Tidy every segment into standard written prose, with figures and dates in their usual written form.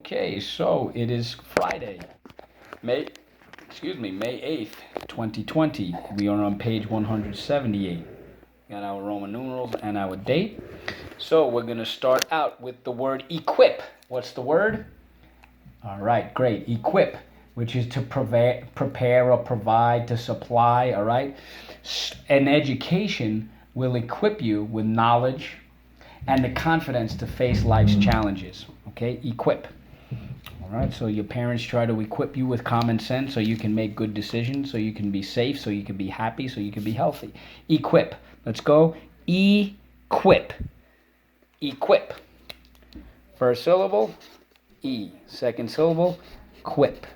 Okay, so it is Friday, May 8th, 2020. We are on page 178. Got our Roman numerals and our date. So we're going to start out with the word equip. What's the word? All right, great. Equip, which is to prepare or provide, to supply, all right? An education will equip you with knowledge and the confidence to face life's challenges, okay? Equip. All right, so your parents try to equip you with common sense so you can make good decisions, so you can be safe, so you can be happy, so you can be healthy. Equip. Let's go. Equip. Equip. First syllable, E. Second syllable, quip.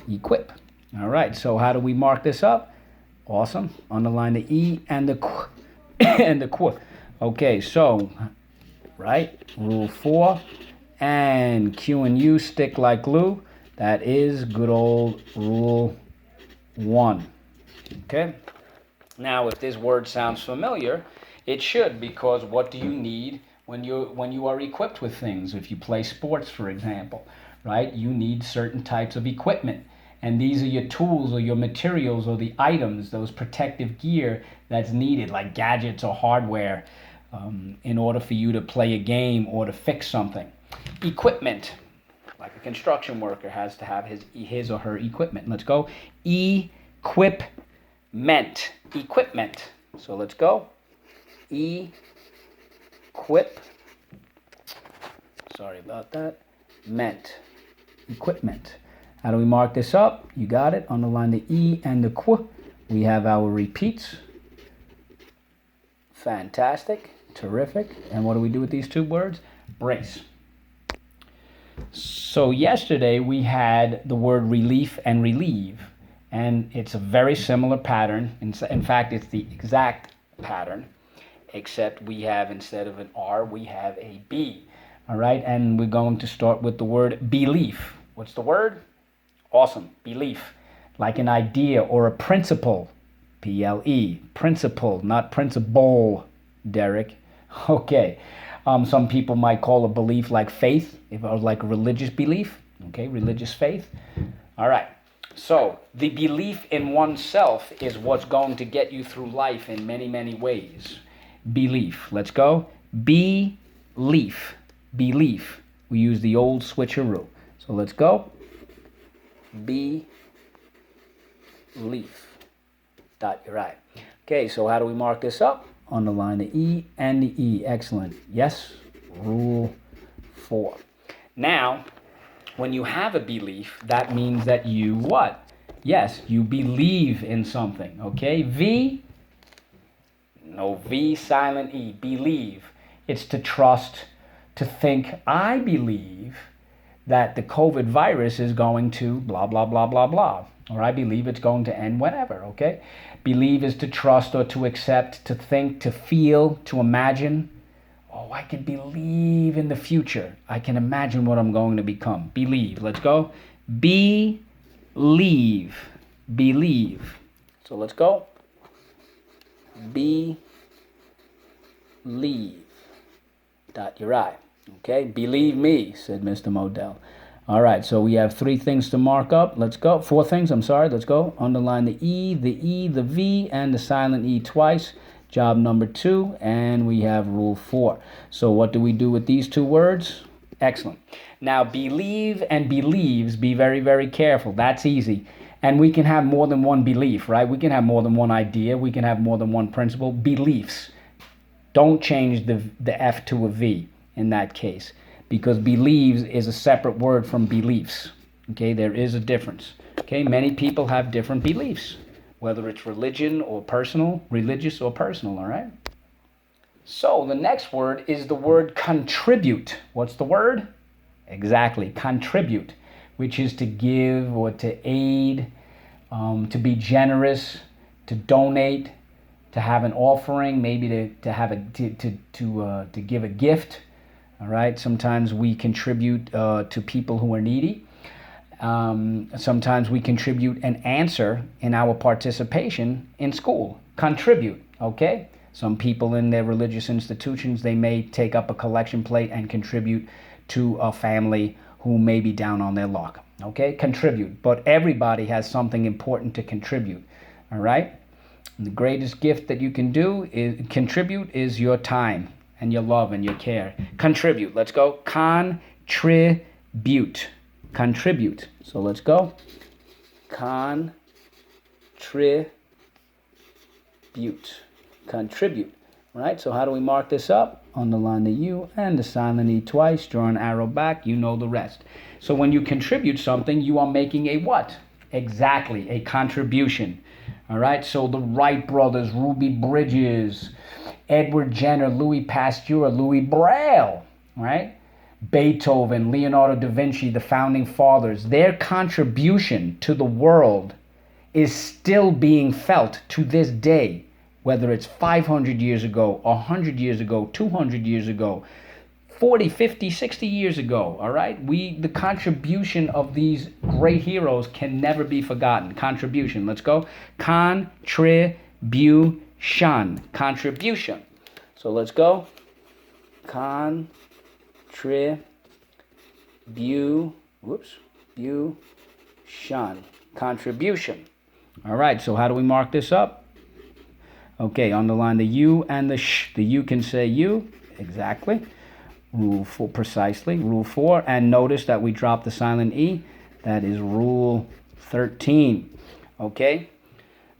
Equip. All right, so how do we mark this up? Awesome. Underline the E and the qu and the qu. Okay, so, right, rule 4. And Q and U stick like glue. That is good old rule 1. Okay? Now, if this word sounds familiar, it should, because what do you need when you are equipped with things? If you play sports, for example, right? You need certain types of equipment. And these are your tools or your materials or the items, those protective gear that's needed, like gadgets or hardware, in order for you to play a game or to fix something. Equipment, like a construction worker has to have his or her equipment. Let's go. Equipment. Equipment. So let's go. Equip. Sorry about that. Ment. Equipment. How do we mark this up? You got it. Underline the E and the Q. We have our repeats. Fantastic. Terrific. And what do we do with these two words? Brace. So yesterday we had the word relief and relieve, and it's a very similar pattern. In fact, it's the exact pattern, except we have, instead of an R, we have a B. All right, and we're going to start with the word belief. What's the word? Awesome. Belief, like an idea or a principle. P-L-E, principle, not principle, Derek. Okay. Some people might call a belief like faith, or like a religious belief. Okay, religious faith. All right. So the belief in oneself is what's going to get you through life in many, many ways. Belief. Let's go. Belief. Belief. We use the old switcheroo. So let's go. Belief. Dot your I. Okay, so how do we mark this up? Underline the E and the E. Excellent. Yes, rule 4. Now, when you have a belief, that means that you what? Yes, you believe in something. Okay, V, no V, silent E. Believe. It's to trust, to think. I believe that the COVID virus is going to blah, blah, blah, blah, blah. Or I believe it's going to end whenever, okay? Believe is to trust or to accept, to think, to feel, to imagine. Oh, I can believe in the future. I can imagine what I'm going to become. Believe. Let's go. Believe. Believe. So let's go. Believe. Dot your I. Okay? Believe me, said Mr. Modell. All right, so we have 3 things to mark up. Let's go. 4 things, I'm sorry. Let's go. Underline the E, the V, and the silent E twice. Job number 2, and we have rule 4. So what do we do with these 2 words? Excellent. Now, believe and believes, be very, very careful. That's easy. And we can have more than one belief, right? We can have more than one idea. We can have more than one principle. Beliefs. Don't change the F to a V in that case, because believes is a separate word from beliefs. Okay, there is a difference. Okay, many people have different beliefs, whether it's religion or personal, religious or personal, all right? So the next word is the word contribute. What's the word? Exactly, contribute, which is to give or to aid, to be generous, to donate, to have an offering, maybe to have to give a gift. All right. Sometimes we contribute to people who are needy. Sometimes we contribute an answer in our participation in school. Contribute. Okay. Some people in their religious institutions, they may take up a collection plate and contribute to a family who may be down on their luck. Okay, contribute. But everybody has something important to contribute. All right? And the greatest gift that you can do is contribute is your time and your love and your care. Contribute. Let's go. Contribute. Contribute. So let's go. Contribute. Contribute. All right, so how do we mark this up? Underline the U and the silent E twice. Draw an arrow back. You know the rest. So when you contribute something, you are making a what? Exactly, a contribution. All right, so the Wright brothers, Ruby Bridges, Edward Jenner, Louis Pasteur, Louis Braille, right? Beethoven, Leonardo da Vinci, the founding fathers, their contribution to the world is still being felt to this day, whether it's 500 years ago, 100 years ago, 200 years ago, 40, 50, 60 years ago, all right? The contribution of these great heroes can never be forgotten. Contribution, let's go. Contribution, contribution. So let's go. Contribution. All right, so how do we mark this up? Okay, underline the U and the sh. The U can say U, exactly. Rule 4, precisely. Rule 4, and notice that we dropped the silent E. That is Rule 13. Okay?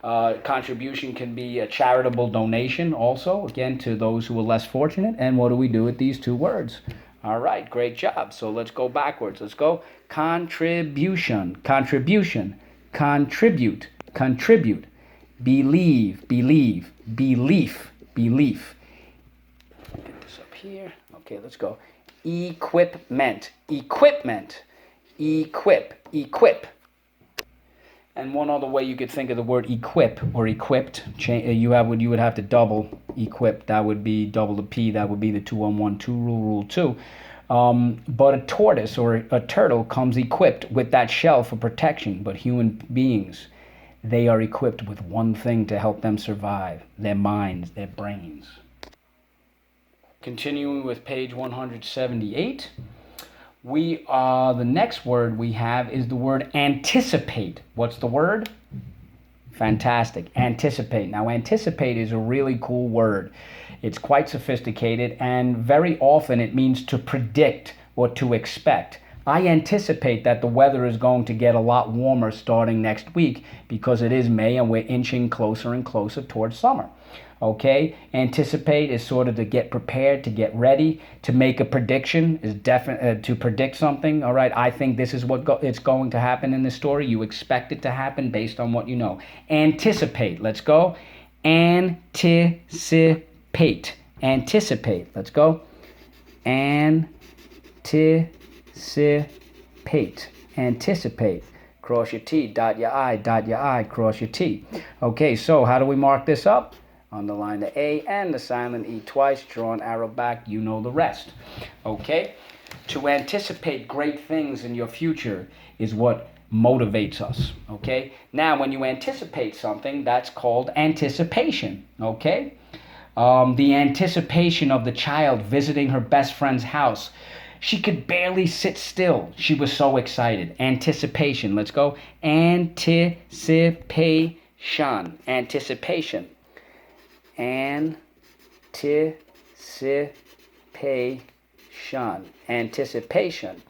Contribution can be a charitable donation also, again, to those who are less fortunate. And what do we do with these two words? All right, great job. So let's go backwards. Let's go. Contribution, contribution, contribute, contribute, believe, believe, belief, belief. Get this up here. Okay, let's go. Equipment, equipment, equip, equip. And one other way you could think of the word equip or equipped, you would have to double equip. That would be double the P. That would be the 2-on-1-2 rule, Rule 2. But a tortoise or a turtle comes equipped with that shell for protection. But human beings, they are equipped with one thing to help them survive: their minds, their brains. Continuing with page 178. The next word we have is the word anticipate. What's the word? Fantastic. Anticipate. Now, anticipate is a really cool word. It's quite sophisticated, and very often it means to predict or to expect. I anticipate that the weather is going to get a lot warmer starting next week because it is May and we're inching closer and closer towards summer. Okay, anticipate is sort of to get prepared, to get ready, to make a prediction is to predict something. All right, I think this is what it's going to happen in this story. You expect it to happen based on what you know. Anticipate. Let's go. Anticipate. Anticipate. Let's go. Anticipate. Anticipate. Cross your T. Dot your I. Dot your I. Cross your T. Okay, so how do we mark this up? Underline the A and the silent E twice. Draw an arrow back. You know the rest. Okay? To anticipate great things in your future is what motivates us. Okay? Now, when you anticipate something, that's called anticipation. Okay? The anticipation of the child visiting her best friend's house. She could barely sit still. She was so excited. Anticipation. Let's go. Anticipation. Anticipation. Anticipation.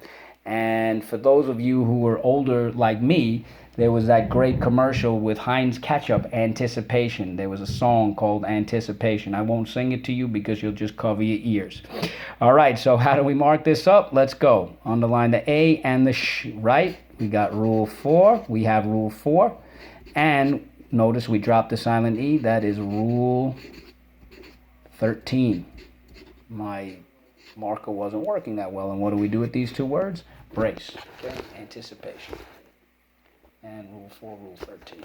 And for those of you who are older like me, there was that great commercial with Heinz Ketchup, Anticipation. There was a song called Anticipation. I won't sing it to you because you'll just cover your ears. All right, so how do we mark this up? Let's go. Underline the A and the sh, right? We got Rule 4. We have Rule 4. And notice we dropped the silent E. That is Rule 13. My marker wasn't working that well. And what do we do with these two words? Brace. Okay? Anticipation. And Rule 4, Rule 13.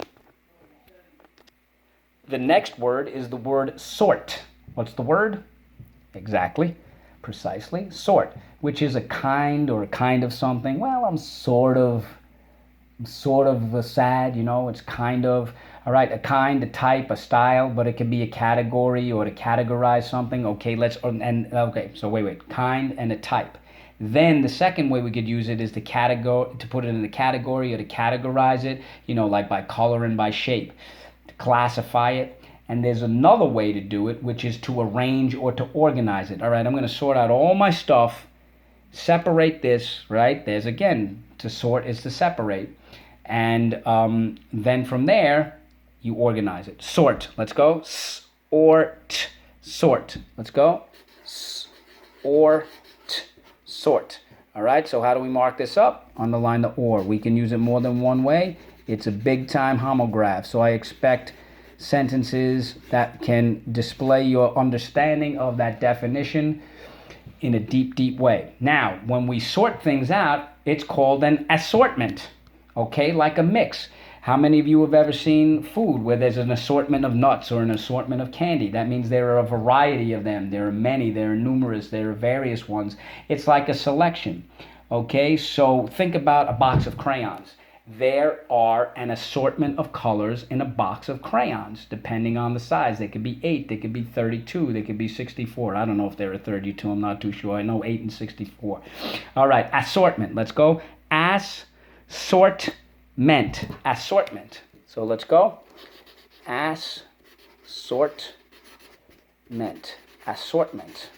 The next word is the word sort. What's the word? Exactly. Precisely. Sort, which is a kind or a kind of something. Well, I'm sort of sad, you know, it's kind of, all right, a kind, a type, a style, but it can be a category or to categorize something. Okay, okay, so wait, kind and a type. Then the second way we could use it is to put it in a category or to categorize it, like by color and by shape, to classify it. And there's another way to do it, which is to arrange or to organize it. All right, I'm going to sort out all my stuff, separate this, right? There's, again, to sort is to separate. And then from there, you organize it. Sort. Let's go. Sort. Sort. Let's go. Sort. Sort. All right, so how do we mark this up? Underline the or. We can use it more than one way. It's a big-time homograph, so I expect sentences that can display your understanding of that definition in a deep, deep way. Now, when we sort things out, it's called an assortment, okay, like a mix. How many of you have ever seen food where there's an assortment of nuts or an assortment of candy? That means there are a variety of them. There are many, there are numerous, there are various ones. It's like a selection, okay? So think about a box of crayons. There are an assortment of colors in a box of crayons, depending on the size. They could be 8, they could be 32, they could be 64. I don't know if there are 32, I'm not too sure. I know 8 and 64. All right, assortment. Let's go. Assortment. Assortment. So let's go. Assortment. Assortment.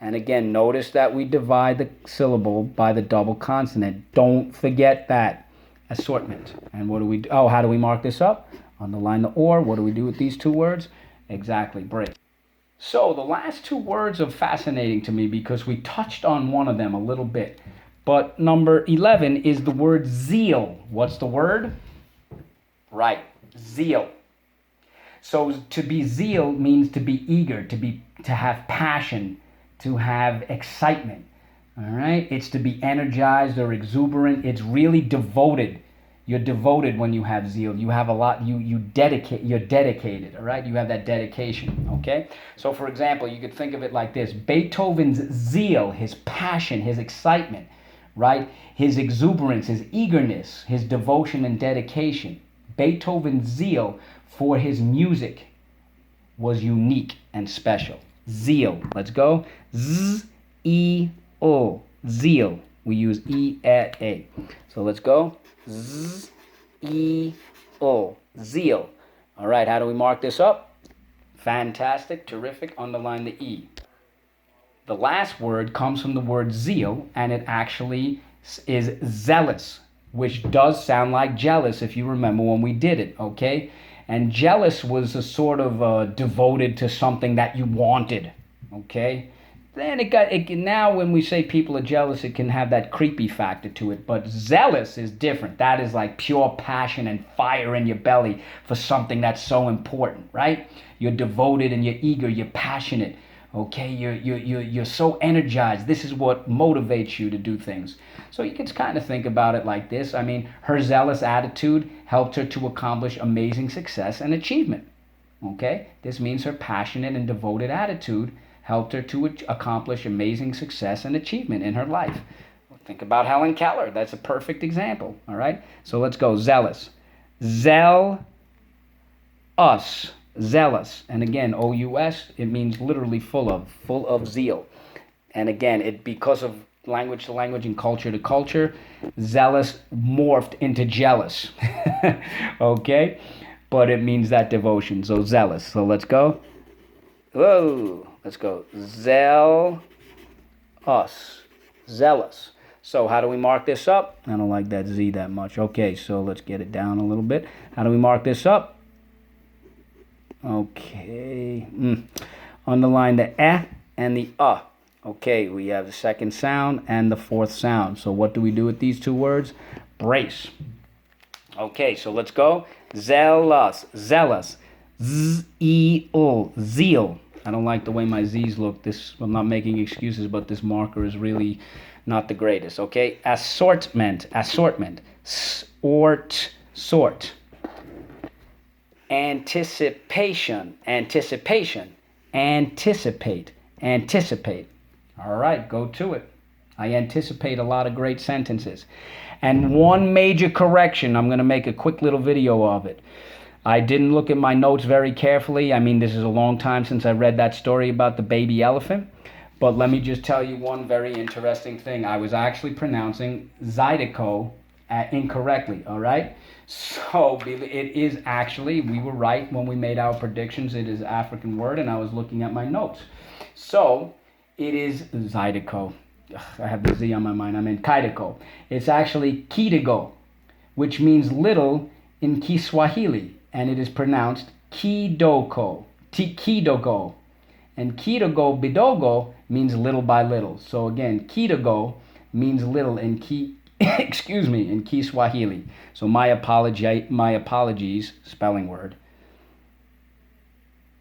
And again, notice that we divide the syllable by the double consonant. Don't forget that. Assortment. And what do we do? Oh, how do we mark this up? Underline the or. What do we do with these two words? Exactly, break. So the last two words are fascinating to me because we touched on one of them a little bit. But number 11 is the word zeal. What's the word? Right, zeal. So to be zeal means to be eager, to have passion, to have excitement. All right, it's to be energized or exuberant. It's really devoted. You're devoted when you have zeal. You have a lot. You're dedicated. All right, you have that dedication. Okay. So for example, you could think of it like this: Beethoven's zeal, his passion, his excitement, right? His exuberance, his eagerness, his devotion and dedication. Beethoven's zeal for his music was unique and special. Zeal. Let's go. Z-E-O. Zeal. We use E-A. So let's go. Z-E-O. Zeal. All right, how do we mark this up? Fantastic, terrific. Underline the E. The last word comes from the word zeal, and it actually is zealous, which does sound like jealous if you remember when we did it, okay? And jealous was a sort of devoted to something that you wanted, okay? Then now when we say people are jealous, it can have that creepy factor to it. But zealous is different. That is like pure passion and fire in your belly for something that's so important, right? You're devoted and you're eager, you're passionate. Okay, you're so energized. This is what motivates you to do things. So you can kind of think about it like this. I mean, her zealous attitude helped her to accomplish amazing success and achievement. Okay, this means her passionate and devoted attitude helped her to accomplish amazing success and achievement in her life. Think about Helen Keller. That's a perfect example. All right, so let's go. Zealous. Zealous. Zealous. And again, O-U-S, it means literally full of zeal. And again, because of language to language and culture to culture, zealous morphed into jealous. Okay? But it means that devotion. So zealous. So let's go. Whoa. Let's go. Zealous. Zealous. So how do we mark this up? I don't like that Z that much. Okay, so let's get it down a little bit. How do we mark this up? Okay. Underline the eh and the Okay, we have the second sound and the fourth sound. So what do we do with these two words? Brace. Okay, so let's go. Zealous. Zealous. Z-E-O. Zeal. I don't like the way my Z's look. I'm not making excuses, but this marker is really not the greatest. Okay, assortment. Assortment. Sort. Anticipation. Anticipate. All right, go to it. I anticipate a lot of great sentences. And one major correction, I'm going to make a quick little video of it. I didn't look at my notes very carefully. I mean, this is a long time since I read that story about the baby elephant. But let me just tell you one very interesting thing. I was actually pronouncing Zydeco incorrectly, all right? So it is actually, we were right when we made our predictions. It is an African word, and I was looking at my notes. So it is Zydeco. I have the Z on my mind. I meant Kaideko. It's actually Kidigo, which means little in Kiswahili, and it is pronounced Kidoko. Kidogo. And Kidogo Bidogo means little by little. So again, Kidogo means little in excuse me, in Kiswahili. So my apologies, spelling word.